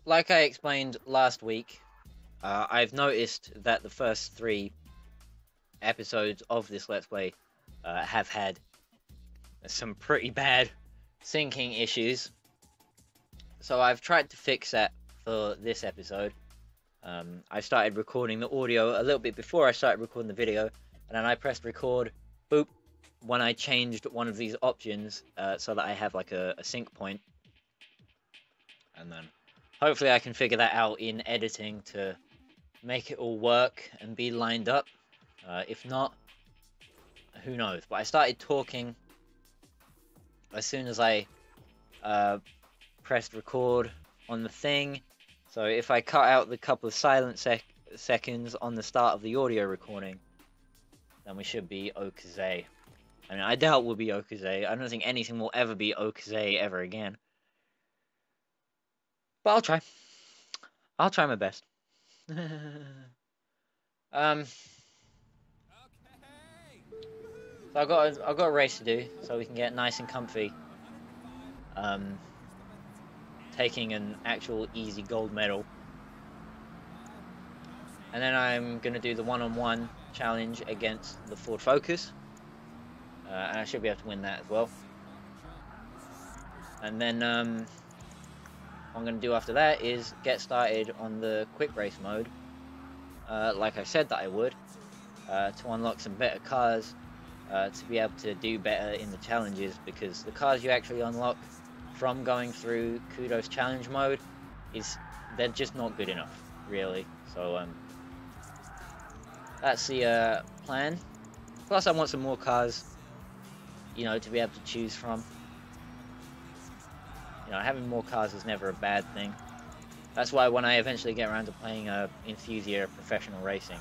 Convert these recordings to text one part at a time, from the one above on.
like I explained last week, I've noticed that the first 3 episodes of this Let's Play have had some pretty bad syncing issues. So I've tried to fix that for this episode. I started recording the audio a little bit before I started recording the video, and then I pressed record, boop, when I changed one of these options so that I have like a sync point. And then hopefully I can figure that out in editing to make it all work and be lined up. If not, who knows. But I started talking as soon as I pressed record on the thing. So if I cut out the couple of silent seconds on the start of the audio recording, then we should be okay. I mean, I doubt we'll be okay. I don't think anything will ever be okay ever again. But I'll try. I'll try my best. So I've got a race to do, so we can get nice and comfy. Taking an actual easy gold medal. And then I'm going to do the one-on-one challenge against the Ford Focus. And I should be able to win that as well. And then what I'm going to do after that is get started on the quick race mode. Like I said that I would. To unlock some better cars. To be able to do better in the challenges. Because the cars you actually unlock from going through Kudo's challenge mode they're just not good enough, really. So that's the plan. Plus I want some more cars, you know, to be able to choose from. You know, having more cars is never a bad thing. That's why when I eventually get around to playing Enthusia Professional Racing,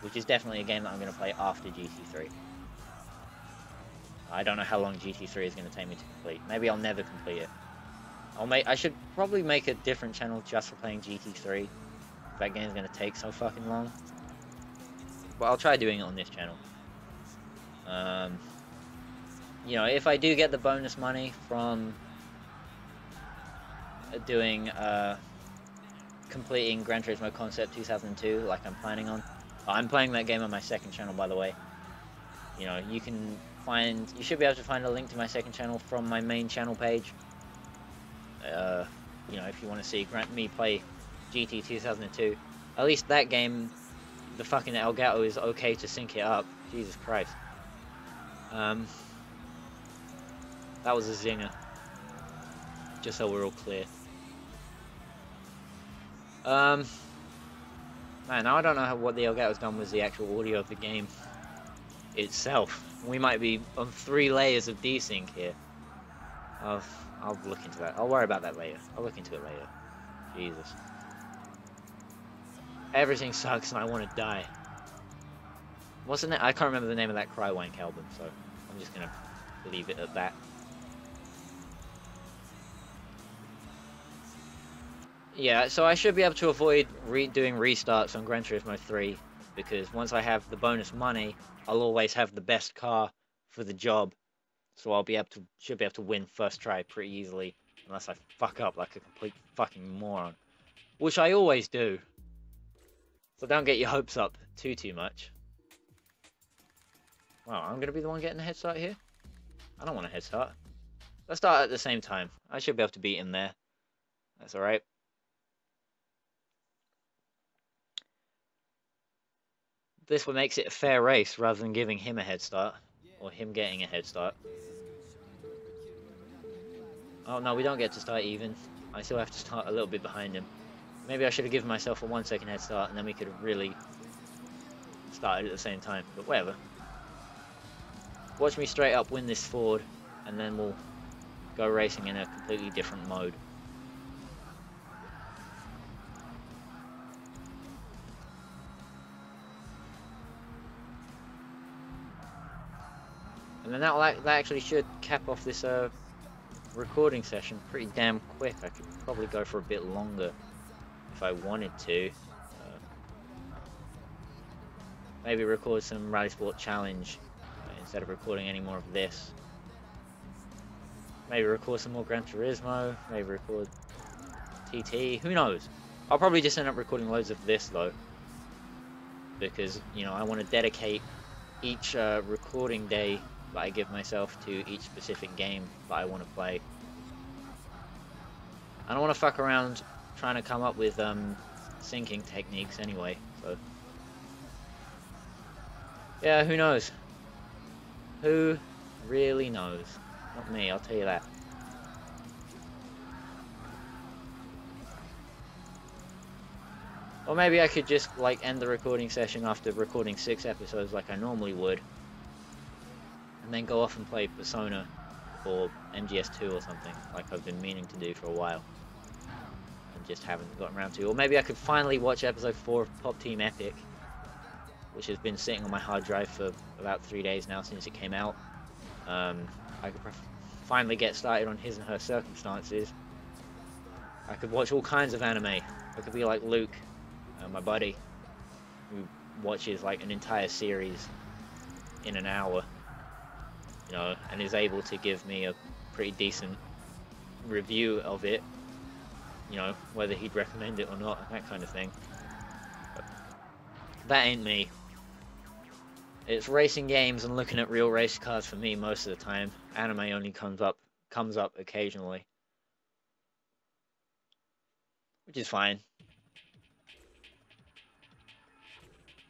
which is definitely a game that I'm going to play after GT3. I don't know how long GT3 is going to take me to complete. Maybe I'll never complete it. I should probably make a different channel just for playing GT3. If that game's going to take so fucking long. But I'll try doing it on this channel. You know, if I do get the bonus money from doing completing Gran Turismo Concept 2002, like I'm planning on. I'm playing that game on my second channel, by the way. You know, you should be able to find a link to my second channel from my main channel page. You know, if you want to see me play GT 2002. At least that game, the fucking Elgato is okay to sync it up. Jesus Christ. That was a zinger. Just so we're all clear. Man, now I don't know what the Elgato's done with the actual audio of the game itself. We might be on 3 layers of desync here. I'll look into that. I'll worry about that later. I'll look into it later. Jesus. Everything sucks and I want to die. What's the name? I can't remember the name of that Crywank album, so I'm just gonna leave it at that. Yeah, so I should be able to avoid doing restarts on Gran Turismo 3, because once I have the bonus money, I'll always have the best car for the job, so should be able to win first try pretty easily, unless I fuck up like a complete fucking moron, which I always do. So don't get your hopes up too much. Wow, I'm gonna be the one getting a head start here? I don't want a head start. Let's start at the same time. I should be able to beat him there. That's alright. This one makes it a fair race rather than giving him a head start, or him getting a head start. Oh no, we don't get to start even. I still have to start a little bit behind him. Maybe I should have given myself a 1 second head start and then we could have really started at the same time, but whatever. Watch me straight up win this Ford, and then we'll go racing in a completely different mode. And then that actually should cap off this recording session pretty damn quick. I could probably go for a bit longer if I wanted to. Maybe record some Rally Sport Challenge instead of recording any more of this. Maybe record some more Gran Turismo. Maybe record TT, who knows? I'll probably just end up recording loads of this though, because, you know, I want to dedicate each recording day that I give myself to each specific game that I want to play. I don't want to fuck around trying to come up with syncing techniques anyway, so yeah, who knows? Who really knows? Not me, I'll tell you that. Or maybe I could just like end the recording session after recording 6 episodes like I normally would, and then go off and play Persona or MGS2 or something like I've been meaning to do for a while and just haven't gotten around to. Or maybe I could finally watch episode 4 of Pop Team Epic, which has been sitting on my hard drive for about 3 days now since it came out. I could finally get started on His and Her Circumstances. I could watch all kinds of anime. I could be like Luke, my buddy, who watches like an entire series in an hour, you know, and is able to give me a pretty decent review of it, you know, whether he'd recommend it or not, that kind of thing. But that ain't me. It's racing games and looking at real race cars for me most of the time. Anime only comes up occasionally, which is fine.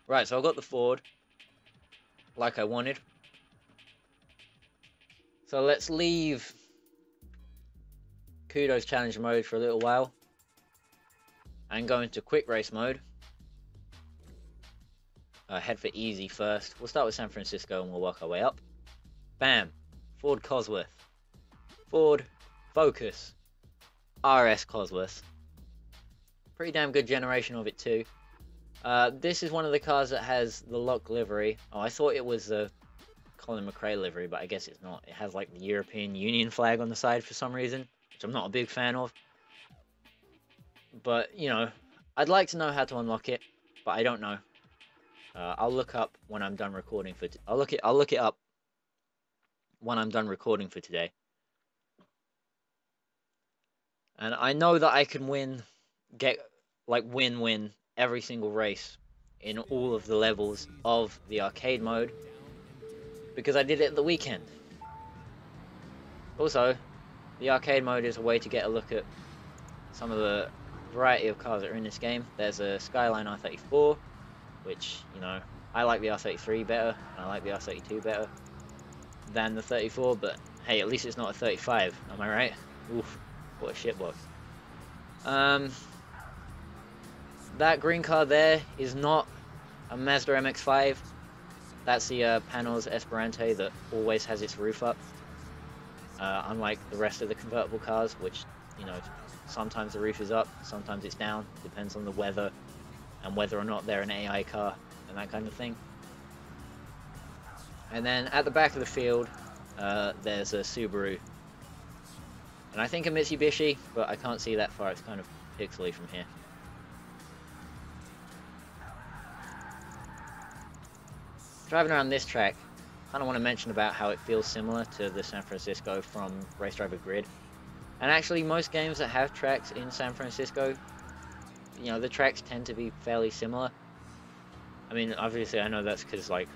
Right, so I got the Ford like I wanted. So let's leave Kudo's challenge mode for a little while and go into quick race mode. Head for easy first. We'll start with San Francisco and we'll work our way up. Bam! Ford Cosworth. Ford Focus. RS Cosworth. Pretty damn good generation of it too. This is one of the cars that has the lock livery. Oh, I thought it was the Colin McRae livery, but I guess it's not. It has like the European Union flag on the side for some reason, which I'm not a big fan of. But, you know, I'd like to know how to unlock it, but I don't know. I'll look up when I'm done recording for. I'll look it up when I'm done recording for today. And I know that I can win every single race in all of the levels of the arcade mode because I did it at the weekend. Also, the arcade mode is a way to get a look at some of the variety of cars that are in this game. There's a Skyline R34, which, you know, I like the R33 better, and I like the R32 better than the 34, but hey, at least it's not a 35, am I right? Oof, what a shitbox. That green car there is not a Mazda MX-5. That's the Panos Esperante that always has its roof up. Unlike the rest of the convertible cars, which, you know, sometimes the roof is up, sometimes it's down, depends on the weather and whether or not they're an AI car and that kind of thing. And then at the back of the field, there's a Subaru. And I think a Mitsubishi, but I can't see that far, it's kind of pixely from here. Driving around this track, I kind of want to mention about how it feels similar to the San Francisco from Race Driver Grid. And actually, most games that have tracks in San Francisco, you know, the tracks tend to be fairly similar. I mean, obviously, I know that's because, like,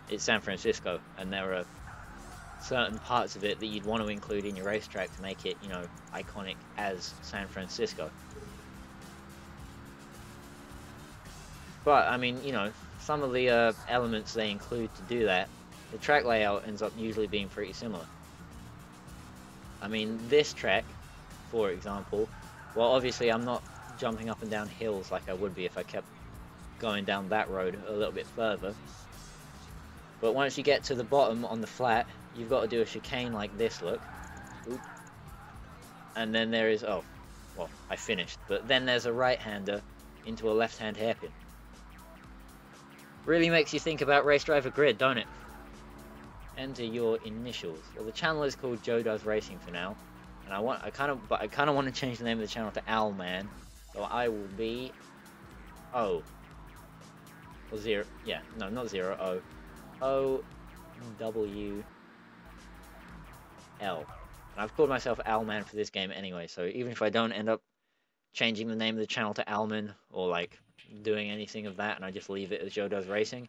it's San Francisco, and there are certain parts of it that you'd want to include in your racetrack to make it, you know, iconic as San Francisco. But, I mean, you know, some of the elements they include to do that, the track layout ends up usually being pretty similar. I mean, this track, for example, well, obviously I'm not jumping up and down hills like I would be if I kept going down that road a little bit further. But once you get to the bottom on the flat, you've got to do a chicane like this, look. Oop. And then there is, oh, well, I finished. But then there's a right-hander into a left-hand hairpin. Really makes you think about Race Driver Grid, don't it? Enter your initials. Well, the channel is called Joe Does Racing for now, and I kind of want to change the name of the channel to Owlman. So I will be O or 0. Yeah, no, not 0. O. O W L. And I've called myself Owlman for this game anyway. So even if I don't end up changing the name of the channel to Alman or like doing anything of that, and I just leave it as Joe Does Racing.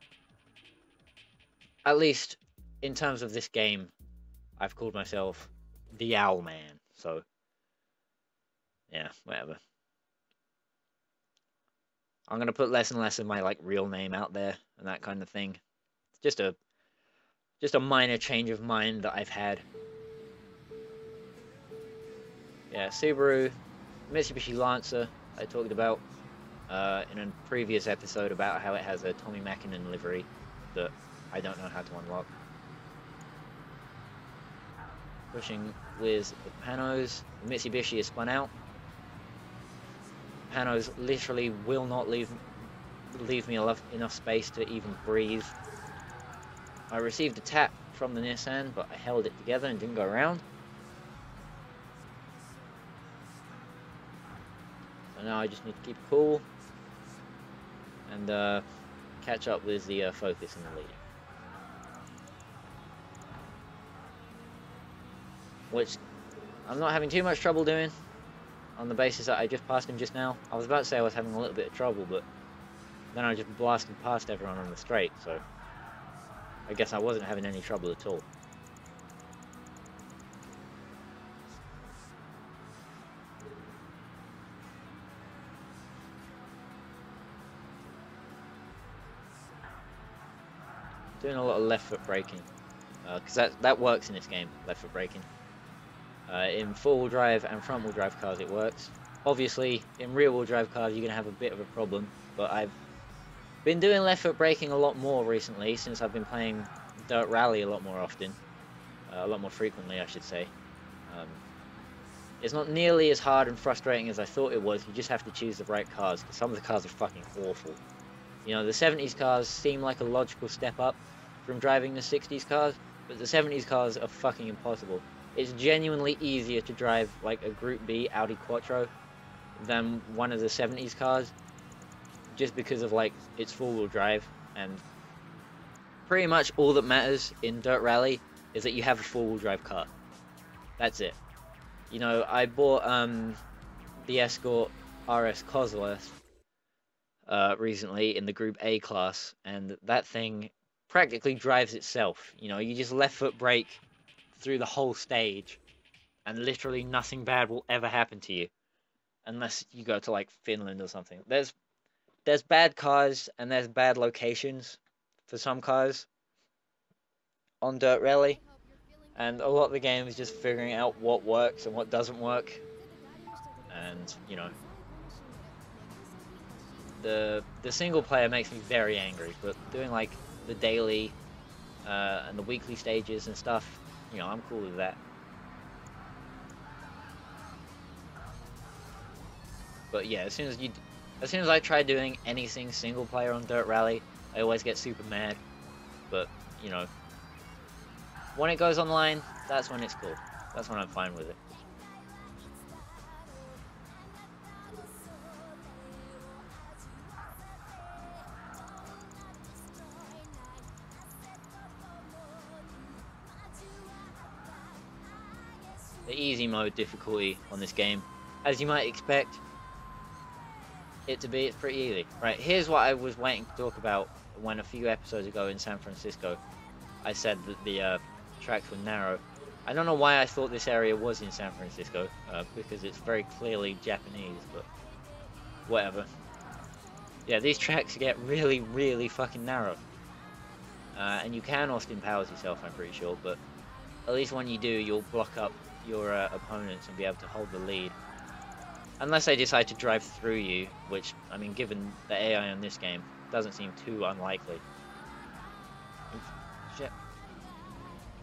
At least in terms of this game, I've called myself the Owl Man. So yeah, whatever. I'm gonna put less and less of my like real name out there and that kind of thing. It's just a minor change of mind that I've had. Yeah, Subaru, Mitsubishi Lancer, I talked about in a previous episode about how it has a Tommy Mackinnon livery that I don't know how to unlock. Pushing with the Panos, the Mitsubishi is spun out. Panos literally will not leave me enough space to even breathe. I received a tap from the Nissan, but I held it together and didn't go around. So now I just need to keep cool and catch up with the Focus in the lead. Which I'm not having too much trouble doing, on the basis that I just passed him just now. I was about to say I was having a little bit of trouble, but then I just blasted past everyone on the straight, so I guess I wasn't having any trouble at all. Doing a lot of left foot braking, because that works in this game, left foot braking. In four-wheel drive and front-wheel drive cars it works. Obviously, in rear-wheel drive cars you're going to have a bit of a problem, but I've been doing left foot braking a lot more recently since I've been playing Dirt Rally a lot more often. A lot more frequently, I should say. It's not nearly as hard and frustrating as I thought it was. You just have to choose the right cars, because some of the cars are fucking awful. You know, the 70s cars seem like a logical step up from driving the 60s cars, but the 70s cars are fucking impossible. It's genuinely easier to drive like a Group B Audi Quattro than one of the 70s cars, just because of like its four-wheel drive, and pretty much all that matters in Dirt Rally is that you have a four-wheel drive car. That's it. You know, I bought the Escort RS Cosworth recently in the Group A class, and that thing practically drives itself. You know, you just left foot brake through the whole stage, and literally nothing bad will ever happen to you, unless you go to like Finland or something. There's bad cars and there's bad locations for some cars on Dirt Rally, and a lot of the game is just figuring out what works and what doesn't work. And you know, the single player makes me very angry, but doing like the daily and the weekly stages and stuff, you know, I'm cool with that. But yeah, as soon as I try doing anything single player on Dirt Rally, I always get super mad. But you know, when it goes online, that's when it's cool. That's when I'm fine with it. The easy mode difficulty on this game, as you might expect it to be, it's pretty easy. Right, here's what I was waiting to talk about when a few episodes ago in San Francisco I said that the tracks were narrow. I don't know why I thought this area was in San Francisco, because it's very clearly Japanese, but whatever. Yeah, these tracks get really, really fucking narrow. And you can Austin Powers yourself, I'm pretty sure, but at least when you do, you'll block up your opponents and be able to hold the lead. Unless they decide to drive through you, which, I mean, given the AI on this game, doesn't seem too unlikely. Shit.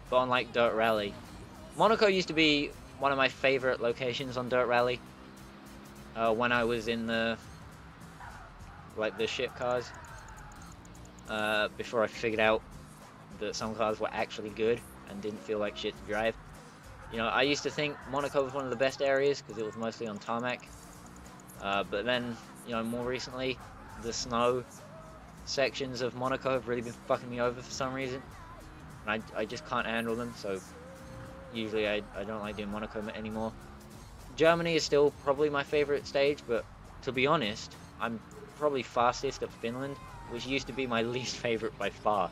But unlike Dirt Rally, Monaco used to be one of my favorite locations on Dirt Rally. When I was in the shit cars. Before I figured out that some cars were actually good and didn't feel like shit to drive. You know, I used to think Monaco was one of the best areas because it was mostly on tarmac. But then, you know, more recently, the snow sections of Monaco have really been fucking me over for some reason. And I just can't handle them, so usually I don't like doing Monaco anymore. Germany is still probably my favorite stage, but to be honest, I'm probably fastest at Finland, which used to be my least favorite by far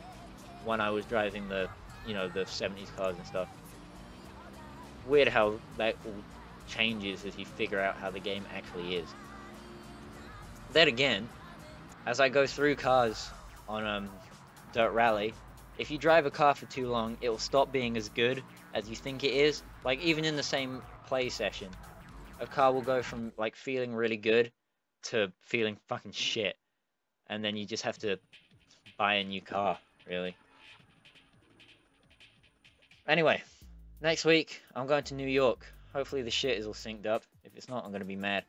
when I was driving the, the 70s cars and stuff. Weird how that all changes as you figure out how the game actually is. Then again, as I go through cars on Dirt Rally, if you drive a car for too long, it will stop being as good as you think it is. Like, even in the same play session, a car will go from, like, feeling really good to feeling fucking shit. And then you just have to buy a new car, really. Anyway, next week, I'm going to New York. Hopefully the shit is all synced up. If it's not, I'm going to be mad.